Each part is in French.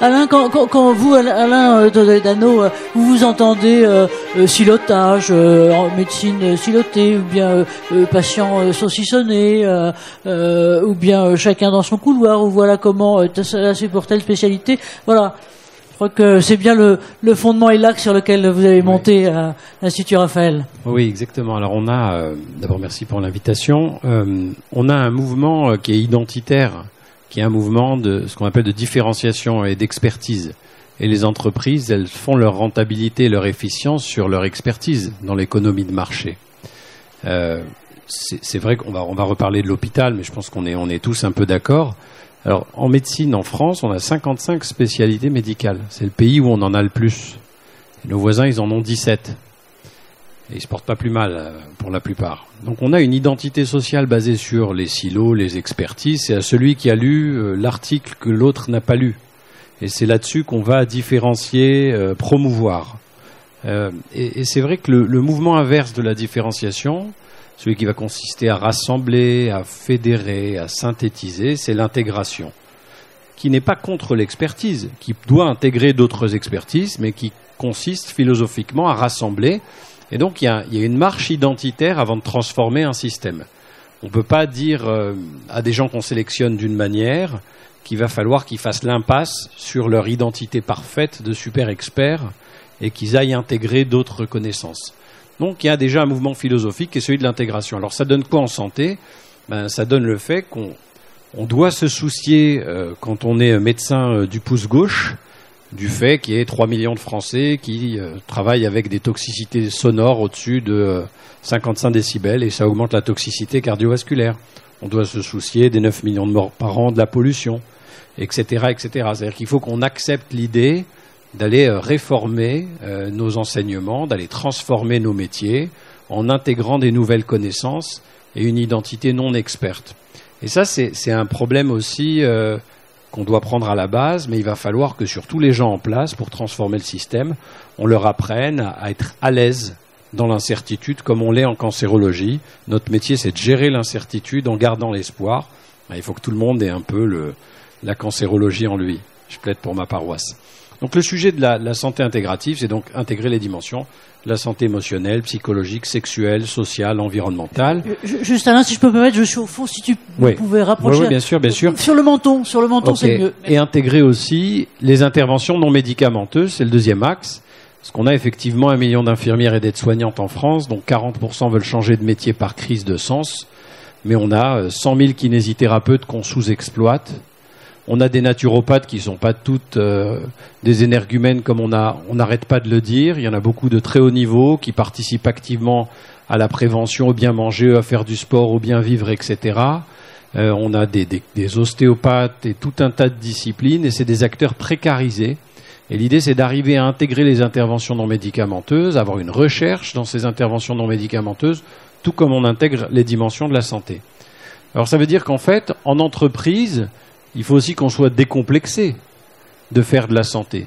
Alain, quand vous, Alain Dano, vous vous entendez silotage, en médecine silotée, ou bien patient saucissonné, ou bien chacun dans son couloir, ou voilà comment, c'est pour telle spécialité, voilà. Je crois que c'est bien le fondement et l'axe sur lequel vous avez monté l'Institut Raphaël. Oui, exactement. Alors on a, d'abord merci pour l'invitation, on a un mouvement qui est identitaire, qui est un mouvement de ce qu'on appelle de différenciation et d'expertise. Et les entreprises, elles font leur rentabilité, leur efficience sur leur expertise dans l'économie de marché. C'est vrai qu'on va reparler de l'hôpital, mais je pense qu'on est tous un peu d'accord. Alors, en médecine, en France, on a 55 spécialités médicales. C'est le pays où on en a le plus. Et nos voisins, ils en ont 17. Et ils se portent pas plus mal, pour la plupart. Donc, on a une identité sociale basée sur les silos, les expertises. C'est à celui qui a lu l'article que l'autre n'a pas lu. Et c'est là-dessus qu'on va différencier, promouvoir. Et c'est vrai que le mouvement inverse de la différenciation, celui qui va consister à rassembler, à fédérer, à synthétiser, c'est l'intégration, qui n'est pas contre l'expertise, qui doit intégrer d'autres expertises, mais qui consiste philosophiquement à rassembler. Et donc il y a une marche identitaire avant de transformer un système. On ne peut pas dire à des gens qu'on sélectionne d'une manière qu'il va falloir qu'ils fassent l'impasse sur leur identité parfaite de super experts et qu'ils aillent intégrer d'autres connaissances. Donc il y a déjà un mouvement philosophique qui est celui de l'intégration. Alors ça donne quoi en santé ? Ça donne le fait qu'on doit se soucier, quand on est médecin du pouce gauche, du fait qu'il y ait 3 millions de Français qui travaillent avec des toxicités sonores au-dessus de 55 décibels et ça augmente la toxicité cardiovasculaire. On doit se soucier des 9 millions de morts par an, de la pollution, etc., etc. C'est-à-dire qu'il faut qu'on accepte l'idée d'aller réformer nos enseignements, d'aller transformer nos métiers en intégrant des nouvelles connaissances et une identité non experte. Et ça, c'est un problème aussi qu'on doit prendre à la base, mais il va falloir que sur tous les gens en place, pour transformer le système, on leur apprenne à être à l'aise dans l'incertitude, comme on l'est en cancérologie. Notre métier, c'est de gérer l'incertitude en gardant l'espoir. Il faut que tout le monde ait un peu la cancérologie en lui. Je plaide pour ma paroisse. Donc le sujet de la santé intégrative, c'est donc intégrer les dimensions, la santé émotionnelle, psychologique, sexuelle, sociale, environnementale. Juste Alain, si je peux me permettre, je suis au fond, si tu pouvais rapprocher. Oui, bien sûr, bien sûr. Sur le menton, okay. C'est mieux. Et intégrer aussi les interventions non médicamenteuses, c'est le deuxième axe. Parce qu'on a effectivement 1 million d'infirmières et d'aides-soignantes en France, dont 40% veulent changer de métier par crise de sens. Mais on a 100 000 kinésithérapeutes qu'on sous-exploite. On a des naturopathes qui ne sont pas toutes des énergumènes comme on n'arrête pas de le dire. Il y en a beaucoup de très haut niveau qui participent activement à la prévention, au bien manger, à faire du sport, au bien vivre, etc. On a des ostéopathes et tout un tas de disciplines et c'est des acteurs précarisés. Et l'idée, c'est d'arriver à intégrer les interventions non médicamenteuses, avoir une recherche dans ces interventions non médicamenteuses, tout comme on intègre les dimensions de la santé. Alors ça veut dire qu'en fait, en entreprise, il faut aussi qu'on soit décomplexé de faire de la santé.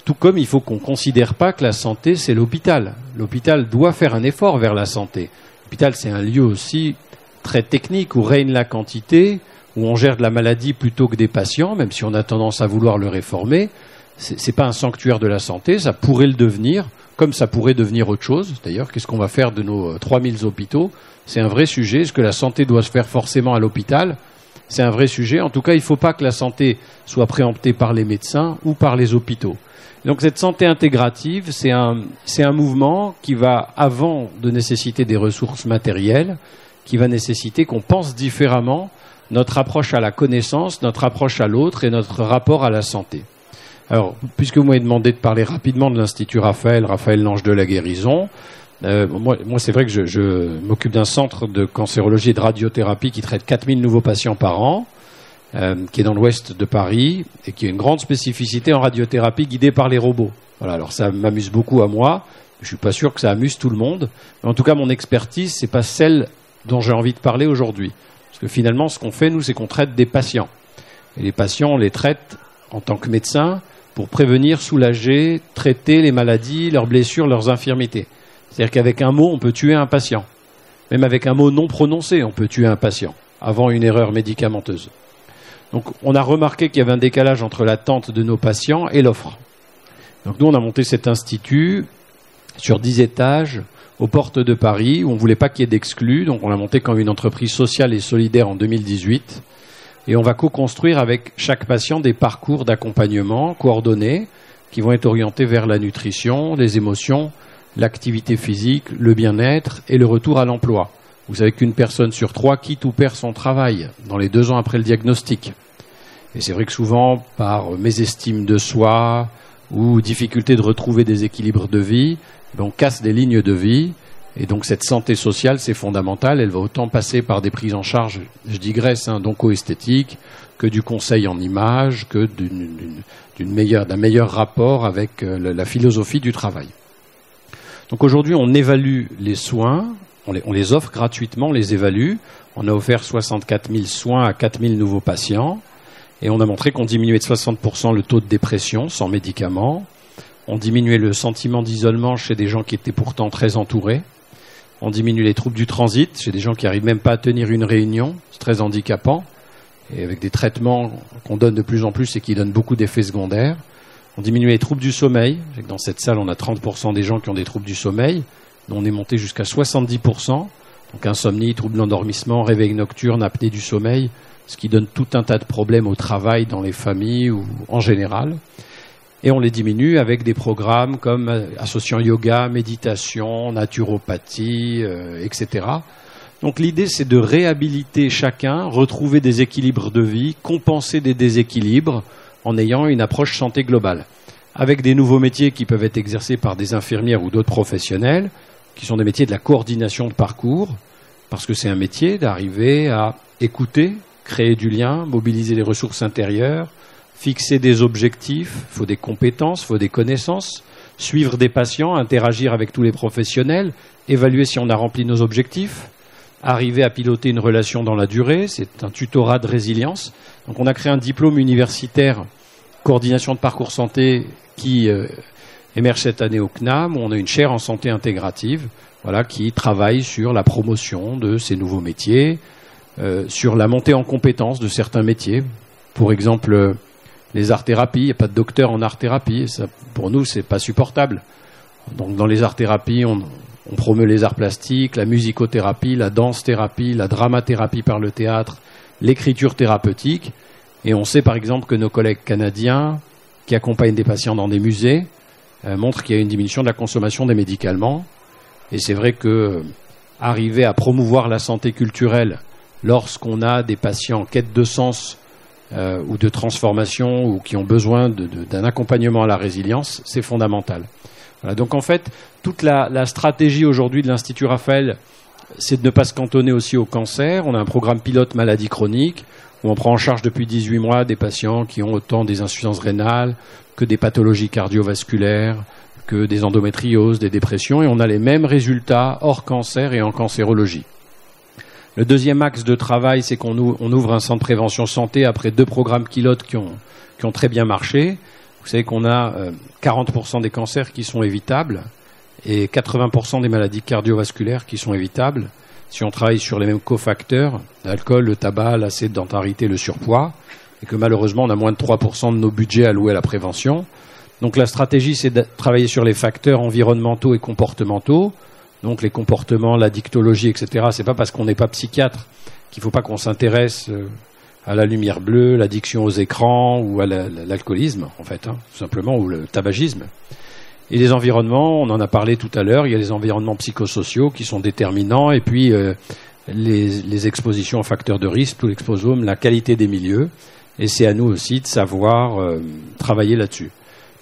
Tout comme il faut qu'on ne considère pas que la santé, c'est l'hôpital. L'hôpital doit faire un effort vers la santé. L'hôpital, c'est un lieu aussi très technique où règne la quantité, où on gère de la maladie plutôt que des patients, même si on a tendance à vouloir le réformer. C'est pas un sanctuaire de la santé, ça pourrait le devenir, comme ça pourrait devenir autre chose. D'ailleurs, qu'est-ce qu'on va faire de nos 3000 hôpitaux ? C'est un vrai sujet. Est-ce que la santé doit se faire forcément à l'hôpital ? C'est un vrai sujet. En tout cas, il ne faut pas que la santé soit préemptée par les médecins ou par les hôpitaux. Donc cette santé intégrative, c'est un mouvement qui va, avant de nécessiter des ressources matérielles, qui va nécessiter qu'on pense différemment notre approche à la connaissance, notre approche à l'autre et notre rapport à la santé. Alors, puisque vous m'avez demandé de parler rapidement de l'Institut Raphaël l'ange de la guérison, moi c'est vrai que je m'occupe d'un centre de cancérologie et de radiothérapie qui traite 4000 nouveaux patients par an, qui est dans l'ouest de Paris, et qui a une grande spécificité en radiothérapie guidée par les robots. Voilà, alors ça m'amuse beaucoup à moi, je suis pas sûr que ça amuse tout le monde, mais en tout cas mon expertise, c'est pas celle dont j'ai envie de parler aujourd'hui. Parce que finalement, ce qu'on fait, nous, c'est qu'on traite des patients. Et les patients, on les traite en tant que médecins pour prévenir, soulager, traiter les maladies, leurs blessures, leurs infirmités. C'est-à-dire qu'avec un mot, on peut tuer un patient. Même avec un mot non prononcé, on peut tuer un patient, avant une erreur médicamenteuse. Donc on a remarqué qu'il y avait un décalage entre l'attente de nos patients et l'offre. Donc nous, on a monté cet institut sur 10 étages aux portes de Paris, où on ne voulait pas qu'il y ait d'exclus. Donc on l'a monté comme une entreprise sociale et solidaire en 2018. Et on va co-construire avec chaque patient des parcours d'accompagnement coordonnés qui vont être orientés vers la nutrition, les émotions, l'activité physique, le bien-être et le retour à l'emploi. Vous savez qu'une personne sur 3 quitte ou perd son travail dans les 2 ans après le diagnostic. Et c'est vrai que souvent, par mésestime de soi ou difficulté de retrouver des équilibres de vie, on casse des lignes de vie. Et donc cette santé sociale, c'est fondamental. Elle va autant passer par des prises en charge, je digresse, d'onco-esthétique, que du conseil en images, que d'un meilleur rapport avec la philosophie du travail. Donc aujourd'hui, on évalue les soins, on les offre gratuitement, on les évalue. On a offert 64 000 soins à 4 000 nouveaux patients. Et on a montré qu'on diminuait de 60% le taux de dépression sans médicaments. On diminuait le sentiment d'isolement chez des gens qui étaient pourtant très entourés. On diminue les troubles du transit chez des gens qui n'arrivent même pas à tenir une réunion. C'est très handicapant. Et avec des traitements qu'on donne de plus en plus et qui donnent beaucoup d'effets secondaires. On diminue les troubles du sommeil. Dans cette salle, on a 30% des gens qui ont des troubles du sommeil. On est monté jusqu'à 70%. Donc insomnie, troubles d'endormissement, réveil nocturne, apnée du sommeil, ce qui donne tout un tas de problèmes au travail, dans les familles ou en général. Et on les diminue avec des programmes comme associant yoga, méditation, naturopathie, etc. Donc l'idée, c'est de réhabiliter chacun, retrouver des équilibres de vie, compenser des déséquilibres en ayant une approche santé globale. Avec des nouveaux métiers qui peuvent être exercés par des infirmières ou d'autres professionnels, qui sont des métiers de la coordination de parcours, parce que c'est un métier d'arriver à écouter, créer du lien, mobiliser les ressources intérieures, fixer des objectifs, il faut des compétences, il faut des connaissances, suivre des patients, interagir avec tous les professionnels, évaluer si on a rempli nos objectifs, arriver à piloter une relation dans la durée, c'est un tutorat de résilience. Donc on a créé un diplôme universitaire coordination de parcours santé qui émerge cette année au CNAM, où on a une chaire en santé intégrative, voilà, qui travaille sur la promotion de ces nouveaux métiers, sur la montée en compétences de certains métiers. Pour exemple, les arts-thérapies, il n'y a pas de docteur en art-thérapie, ça, pour nous, c'est pas supportable. Donc dans les arts-thérapies, on promeut les arts plastiques, la musicothérapie, la danse-thérapie, la dramathérapie par le théâtre, l'écriture thérapeutique. Et on sait par exemple que nos collègues canadiens qui accompagnent des patients dans des musées montrent qu'il y a une diminution de la consommation des médicaments. Et c'est vrai que arriver à promouvoir la santé culturelle lorsqu'on a des patients en quête de sens ou de transformation ou qui ont besoin d'un accompagnement à la résilience, c'est fondamental. Voilà, donc en fait, toute la stratégie aujourd'hui de l'Institut Raphaël, c'est de ne pas se cantonner aussi au cancer. On a un programme pilote maladie chronique où on prend en charge depuis 18 mois des patients qui ont autant des insuffisances rénales que des pathologies cardiovasculaires, que des endométrioses, des dépressions, et on a les mêmes résultats hors cancer et en cancérologie. Le deuxième axe de travail, c'est qu'on ouvre un centre de prévention santé après 2 programmes pilotes qui ont très bien marché. Vous savez qu'on a 40% des cancers qui sont évitables et 80% des maladies cardiovasculaires qui sont évitables si on travaille sur les mêmes cofacteurs, l'alcool, le tabac, la sédentarité, le surpoids, et que malheureusement on a moins de 3% de nos budgets alloués à la prévention. Donc la stratégie, c'est de travailler sur les facteurs environnementaux et comportementaux, donc les comportements, l'addictologie, etc. C'est pas parce qu'on n'est pas psychiatre qu'il ne faut pas qu'on s'intéresse à la lumière bleue, l'addiction aux écrans ou à l'alcoolisme, en fait, tout simplement, ou le tabagisme. Et les environnements, on en a parlé tout à l'heure, il y a les environnements psychosociaux qui sont déterminants, et puis les expositions aux facteurs de risque, tout l'exposome, la qualité des milieux, et c'est à nous aussi de savoir travailler là-dessus.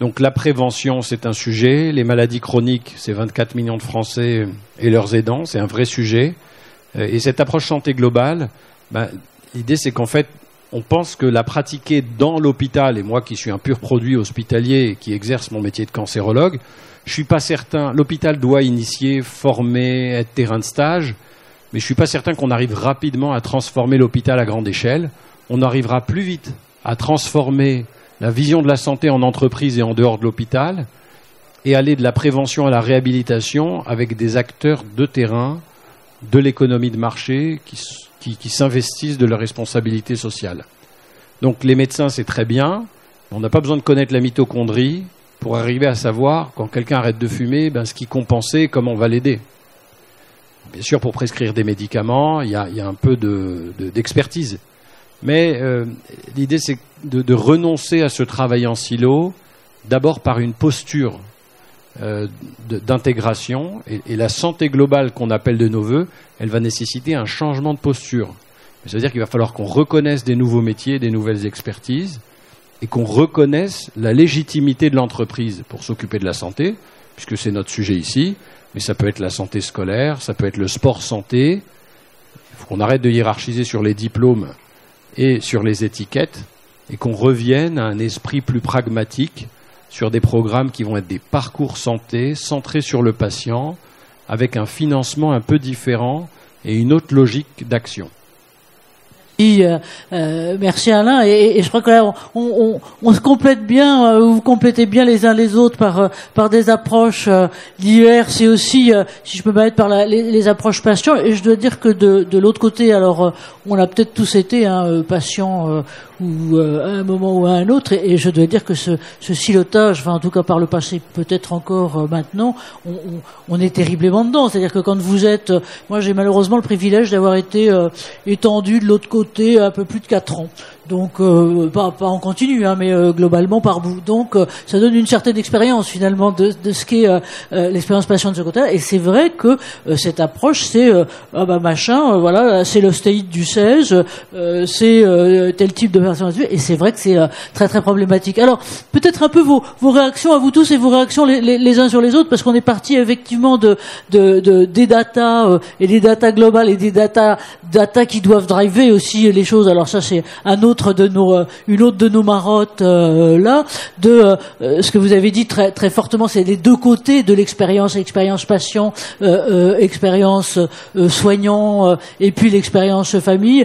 Donc la prévention, c'est un sujet, les maladies chroniques, c'est 24 millions de Français et leurs aidants, c'est un vrai sujet, et cette approche santé globale, l'idée c'est qu'en fait, on pense que la pratiquer dans l'hôpital, et moi qui suis un pur produit hospitalier et qui exerce mon métier de cancérologue, je suis pas certain, l'hôpital doit initier, former, être terrain de stage, mais je suis pas certain qu'on arrive rapidement à transformer l'hôpital à grande échelle. On arrivera plus vite à transformer la vision de la santé en entreprise et en dehors de l'hôpital, et aller de la prévention à la réhabilitation avec des acteurs de terrain, de l'économie de marché qui s'investissent de leur responsabilité sociale. Donc les médecins, c'est très bien. On n'a pas besoin de connaître la mitochondrie pour arriver à savoir, quand quelqu'un arrête de fumer, ce qui compensait et comment on va l'aider. Bien sûr, pour prescrire des médicaments, il y a un peu d'expertise. Mais l'idée, c'est de renoncer à ce travail en silo, d'abord par une posture d'intégration. Et la santé globale qu'on appelle de nos voeux, elle va nécessiter un changement de posture. C'est-à-dire qu'il va falloir qu'on reconnaisse des nouveaux métiers, des nouvelles expertises, et qu'on reconnaisse la légitimité de l'entreprise pour s'occuper de la santé, puisque c'est notre sujet ici, mais ça peut être la santé scolaire, ça peut être le sport santé. Il faut qu'on arrête de hiérarchiser sur les diplômes et sur les étiquettes, et qu'on revienne à un esprit plus pragmatique sur des programmes qui vont être des parcours santé, centrés sur le patient, avec un financement un peu différent et une autre logique d'action. Merci Alain, et je crois que là on se complète bien, vous complétez bien les uns les autres par des approches. L'IER, c'est aussi, si je peux me mettre par les approches patients, et je dois dire que de l'autre côté, alors on a peut-être tous été patients ou à un moment ou à un autre, et je dois dire que ce silotage, en tout cas par le passé, peut-être encore maintenant, on est terriblement dedans. C'est-à-dire que quand vous êtes, moi j'ai malheureusement le privilège d'avoir été étendu de l'autre côté un peu plus de 4 ans. Donc pas en continu, mais globalement par bout. Donc ça donne une certaine expérience finalement de ce qu'est l'expérience patient de ce côté-là. Et c'est vrai que cette approche, c'est voilà, c'est l'ostéite du 16, c'est tel type de personne. Et c'est vrai que c'est très très problématique. Alors peut-être un peu vos réactions à vous tous et vos réactions les uns sur les autres, parce qu'on est parti effectivement des datas et des datas globales et des data qui doivent driver aussi les choses. Alors ça c'est une autre de nos marottes ce que vous avez dit très très fortement, c'est les deux côtés de l'expérience patient, expérience soignant, et puis l'expérience famille.